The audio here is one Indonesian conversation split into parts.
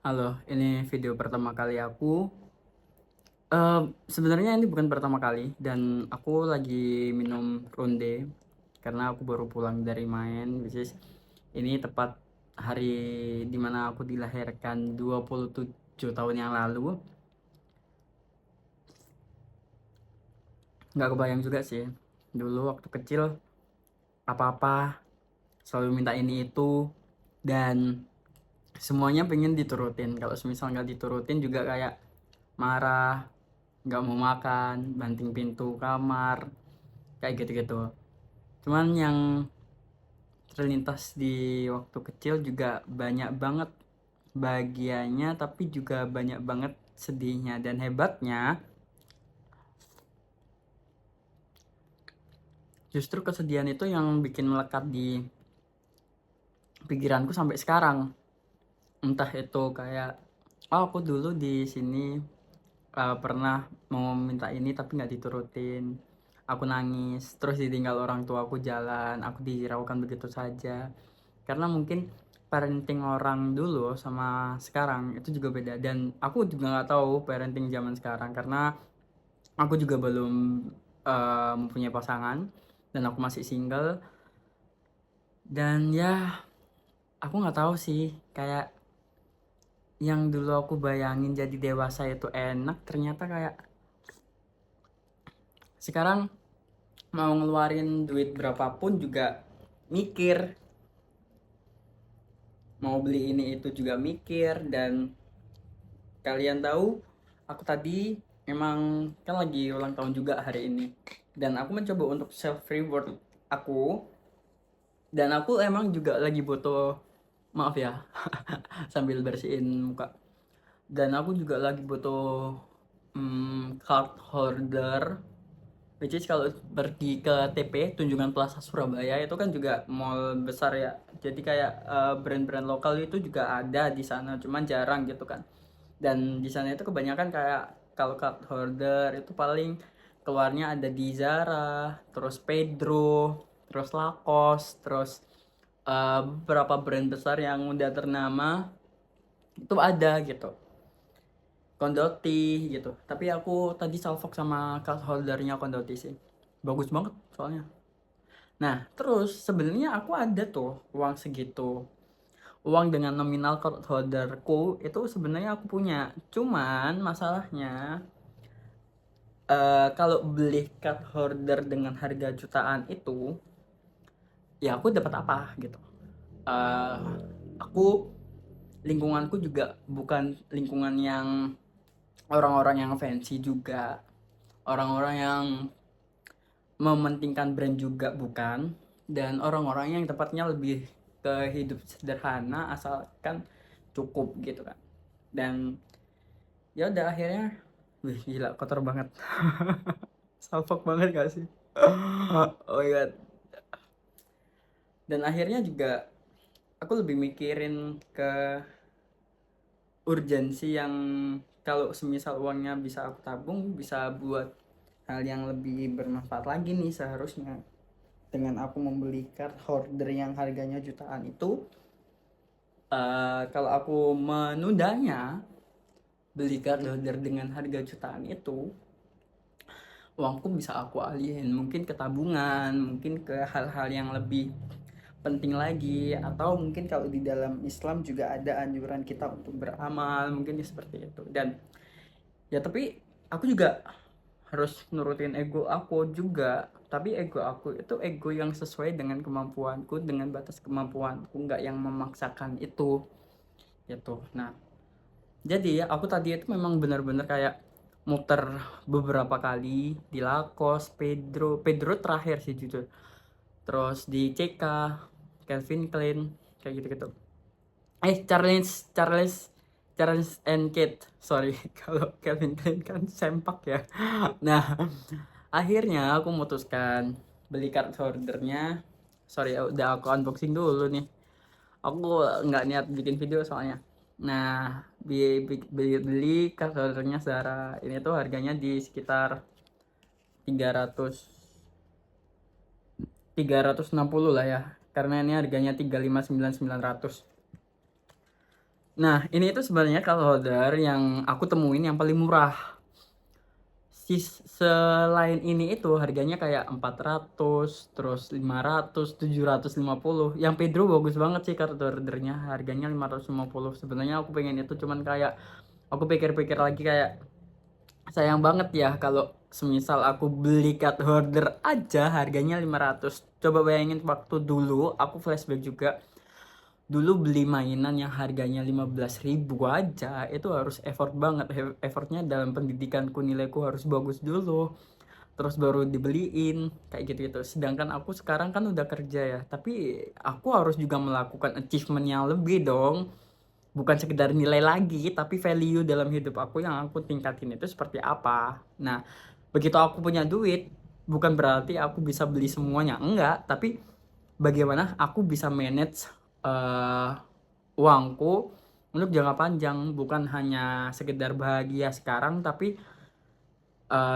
Halo, ini video pertama kali aku. Sebenarnya ini bukan pertama kali dan aku lagi minum ronde karena aku baru pulang dari main, which is ini tepat hari dimana aku dilahirkan 27 tahun yang lalu. Nggak kebayang juga sih, dulu waktu kecil apa-apa selalu minta ini itu dan semuanya pengen diturutin. Kalau semisal nggak diturutin juga kayak marah, nggak mau makan, banting pintu kamar, kayak gitu-gitu. Cuman yang terlintas di waktu kecil juga banyak banget bahagianya, tapi juga banyak banget sedihnya. Dan hebatnya, justru kesedihan itu yang bikin melekat di pikiranku sampai sekarang. Entah itu kayak, oh aku dulu di sini pernah mau minta ini tapi nggak diturutin. Aku nangis, terus ditinggal orang tua aku jalan, aku dihiraukan begitu saja. Karena mungkin parenting orang dulu sama sekarang itu juga beda, dan aku juga nggak tahu parenting zaman sekarang karena aku juga belum mempunyai pasangan dan aku masih single. Dan ya, aku nggak tahu sih, kayak yang dulu aku bayangin jadi dewasa itu enak, ternyata kayak sekarang mau ngeluarin duit berapapun juga mikir, mau beli ini itu juga mikir. Dan kalian tahu, aku tadi emang kan lagi ulang tahun juga hari ini. Dan aku mencoba untuk self reward aku. Dan aku emang juga lagi butuh, maaf ya, sambil bersihin muka. Dan aku juga lagi butuh card holder. Which is kalau pergi ke TP Tunjungan Plaza Surabaya itu kan juga mall besar ya. Jadi kayak brand-brand lokal itu juga ada di sana, cuman jarang gitu kan. Dan di sana itu kebanyakan kayak kalau card holder itu paling keluarnya ada di Zara, terus Pedro, terus Lacoste, terus beberapa brand besar yang udah ternama itu ada gitu. Kondoti gitu. Tapi aku tadi salfok sama card holdernya Kondoti sih. Bagus banget soalnya. Nah, terus sebenarnya aku ada tuh uang segitu. Uang dengan nominal card holderku itu sebenarnya aku punya. Cuman masalahnya kalau beli card holder dengan harga jutaan itu, ya aku dapat apa gitu. Eh, aku lingkunganku juga bukan lingkungan yang orang-orang yang fancy juga, orang-orang yang mementingkan brand juga bukan, dan orang-orang yang tepatnya lebih ke hidup sederhana asalkan cukup gitu kan. Dan ya udah akhirnya, wih gila kotor banget. Salfok banget gak sih? Oh my god. Dan akhirnya juga aku lebih mikirin ke urgensi yang kalau semisal uangnya bisa aku tabung bisa buat hal yang lebih bermanfaat lagi nih seharusnya. Dengan aku membeli card holder yang harganya jutaan itu, kalau aku menundanya beli card holder dengan harga jutaan itu, uangku bisa aku alihin mungkin ke tabungan, mungkin ke hal-hal yang lebih penting lagi, atau mungkin kalau di dalam Islam juga ada anjuran kita untuk beramal, mungkin seperti itu. Dan ya tapi aku juga harus nurutin ego aku juga, tapi ego aku itu ego yang sesuai dengan kemampuanku, dengan batas kemampuanku, nggak yang memaksakan itu gitu. Nah, jadi ya aku tadi itu memang benar-benar kayak muter beberapa kali di Lacoste, Pedro terakhir sih jujur, terus di CK, Calvin Klein, kayak gitu-gitu. Charles Charles Charles and Kate, sorry. Kalau Calvin Klein kan sempak ya. Nah, akhirnya aku memutuskan beli card holdernya. Sorry, udah aku unboxing dulu nih. Aku nggak niat bikin video soalnya. Nah, beli card holdernya Zara. Ini tuh harganya di sekitar 300 360 lah ya. Karena ini harganya 359.900. Nah, ini itu sebenarnya card holder yang aku temuin yang paling murah. Selain ini itu harganya kayak 400, terus 500, 750. Yang Pedro bagus banget sih card holdernya, harganya 550. Sebenarnya aku pengen itu, cuman kayak aku pikir-pikir lagi kayak sayang banget ya kalau semisal aku beli card holder aja harganya 500. Coba bayangin waktu dulu aku flashback juga. Dulu beli mainan yang harganya 15.000 aja itu harus effort banget. Effortnya dalam pendidikanku, nilaiku harus bagus dulu, terus baru dibeliin kayak gitu. Sedangkan aku sekarang kan udah kerja ya, tapi aku harus juga melakukan achievement yang lebih dong, bukan sekedar nilai lagi, tapi value dalam hidup aku yang aku tingkatin itu seperti apa. Nah, begitu aku punya duit, bukan berarti aku bisa beli semuanya, enggak, tapi bagaimana aku bisa manage eh, uangku untuk jangka panjang, bukan hanya sekedar bahagia sekarang, tapi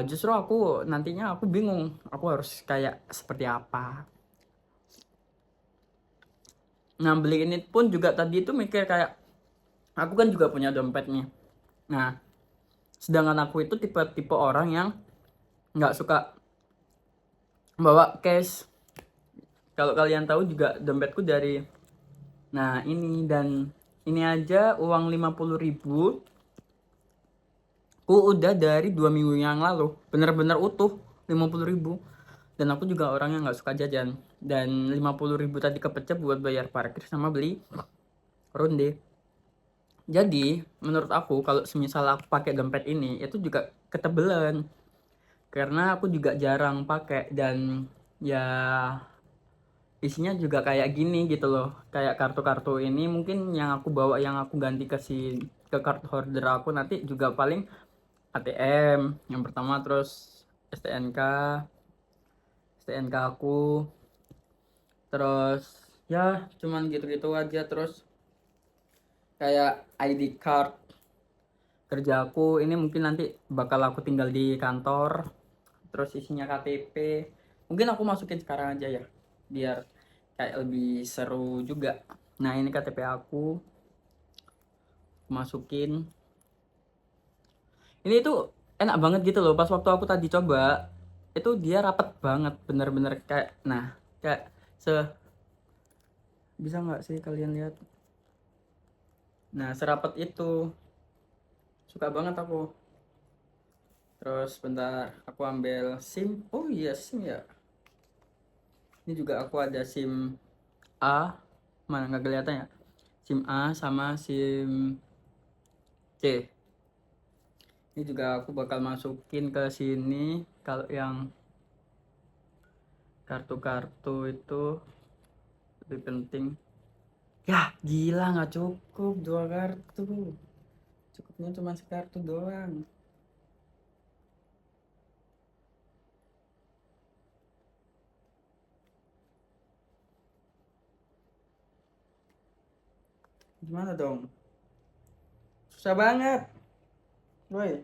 justru aku nantinya aku bingung aku harus kayak seperti apa. Nah, beli ini pun juga tadi itu mikir kayak aku kan juga punya dompet nih. Nah, sedangkan aku itu tipe-tipe orang yang nggak suka bawa cash. Kalau kalian tahu juga dompetku dari, nah ini, dan ini aja uang 50.000 ku udah dari 2 minggu yang lalu, bener-bener utuh 50.000. Dan aku juga orang yang nggak suka jajan, dan 50.000 tadi kepecah buat bayar parkir sama beli ronde. Jadi menurut aku kalau semisal aku pakai dompet ini itu juga ketebelan, karena aku juga jarang pakai, dan ya isinya juga kayak gini gitu loh, kayak kartu-kartu ini mungkin yang aku bawa, yang aku ganti ke card holder aku nanti juga paling ATM yang pertama, terus STNK STNK aku, terus ya cuman gitu-gitu aja. Terus kayak ID card kerja aku ini mungkin nanti bakal aku tinggal di kantor, terus isinya KTP. Mungkin aku masukin sekarang aja ya, biar kayak lebih seru juga. Nah, ini KTP aku masukin. Ini tuh enak banget gitu loh, pas waktu aku tadi coba itu dia rapet banget, bener-bener kayak, nah, kayak se bisa nggak sih kalian lihat, nah serapet itu, suka banget aku. Terus bentar aku ambil SIM. Oh iya, SIM ya, ini juga aku ada SIM A, mana nggak kelihatan ya, SIM A sama SIM C. Ini juga aku bakal masukin ke sini. Kalau yang kartu-kartu itu lebih penting. Ya gila, nggak cukup 2 kartu, cukupnya cuma sekartu doang. Gimana dong, susah banget woi.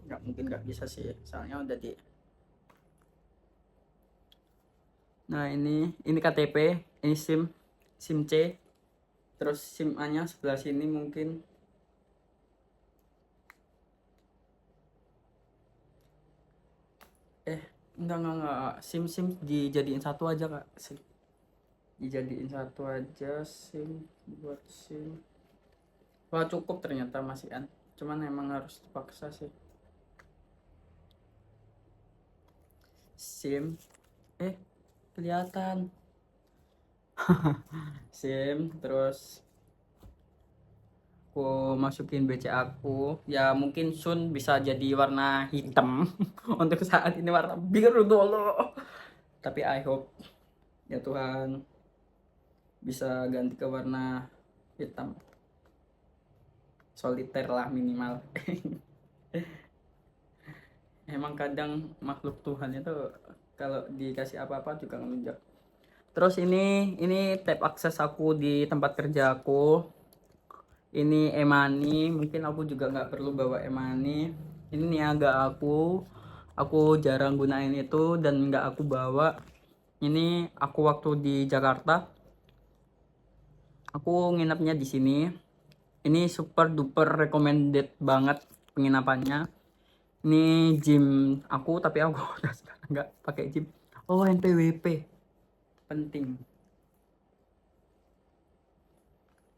Nggak mungkin nggak bisa sih, soalnya udah di, nah ini KTP, ini SIM, SIM C, terus SIM A nya sebelah sini mungkin. eh enggak, SIM SIM dijadiin satu aja kak, SIM dijadiin satu aja, SIM buat SIM. Wah cukup ternyata masih an, cuman emang harus dipaksa sih. SIM, kelihatan SIM, terus aku masukin BC aku, ya mungkin soon bisa jadi warna hitam. Untuk saat ini warna biru dulu, tapi I hope ya Tuhan bisa ganti ke warna hitam soliter lah minimal. Emang kadang makhluk Tuhan itu kalau dikasih apa-apa juga ngelunjak. Terus ini tab akses aku di tempat kerja aku. Ini e-money, mungkin aku juga nggak perlu bawa e-money. Ini niaga aku jarang gunain itu dan nggak aku bawa. Ini aku waktu di Jakarta, aku nginepnya di sini. Ini super duper recommended banget penginapannya. Ini gym aku, tapi aku udah sekarang nggak pakai gym. Oh, NPWP penting.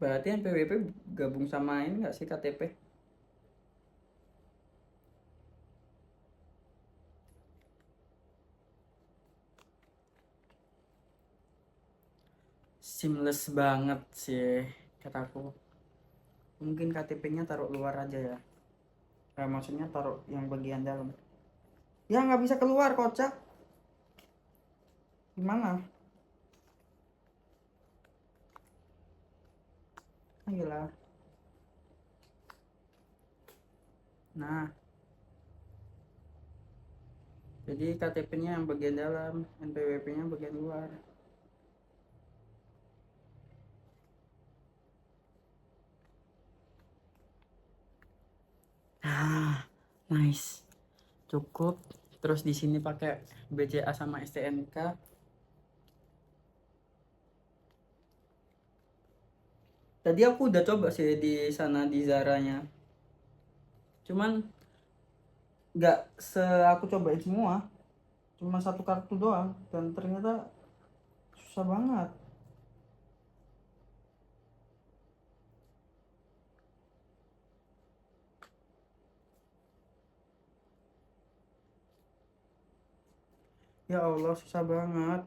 Berarti NPWP gabung sama ini nggak sih, KTP? Seamless banget sih kataku. Mungkin KTP-nya taruh luar aja ya. Maksudnya taruh yang bagian dalam. Ya nggak bisa keluar, kocak. Gimana? Ayolah. Nah, jadi KTP-nya yang bagian dalam, NPWP-nya bagian luar. Ah, nice. Cukup. Terus di sini pakai BCA sama STNK. Tadi aku udah coba sih di sana di Zaranya. Cuman nggak aku cobain semua. Cuma satu kartu doang dan ternyata susah banget. Ya Allah, susah banget.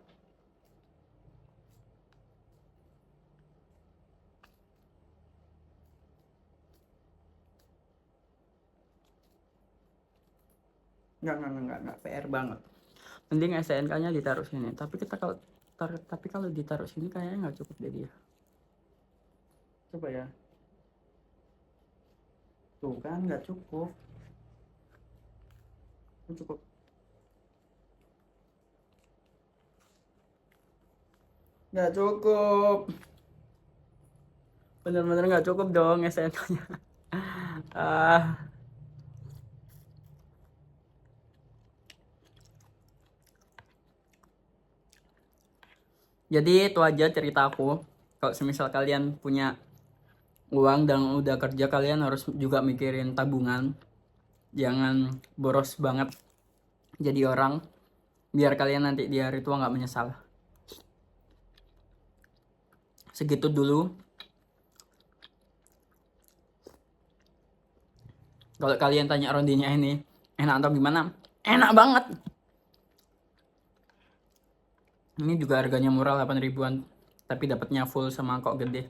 Nggak PR banget. Mending STNK-nya ditaruh sini. Tapi kalau ditaruh sini kayaknya nggak cukup deh dia. Coba ya. Tuh kan nggak cukup. Cukup. Nggak cukup. Bener-bener nggak cukup dong STNK-nya. Ah, jadi itu aja cerita aku. Kalau semisal kalian punya uang dan udah kerja, kalian harus juga mikirin tabungan. Jangan boros banget jadi orang, biar kalian nanti di hari tua nggak menyesal. Segitu dulu. Kalau kalian tanya rondinya ini enak atau gimana, enak banget. Ini juga harganya murah, 8 ribuan, tapi dapatnya full sama kok gede.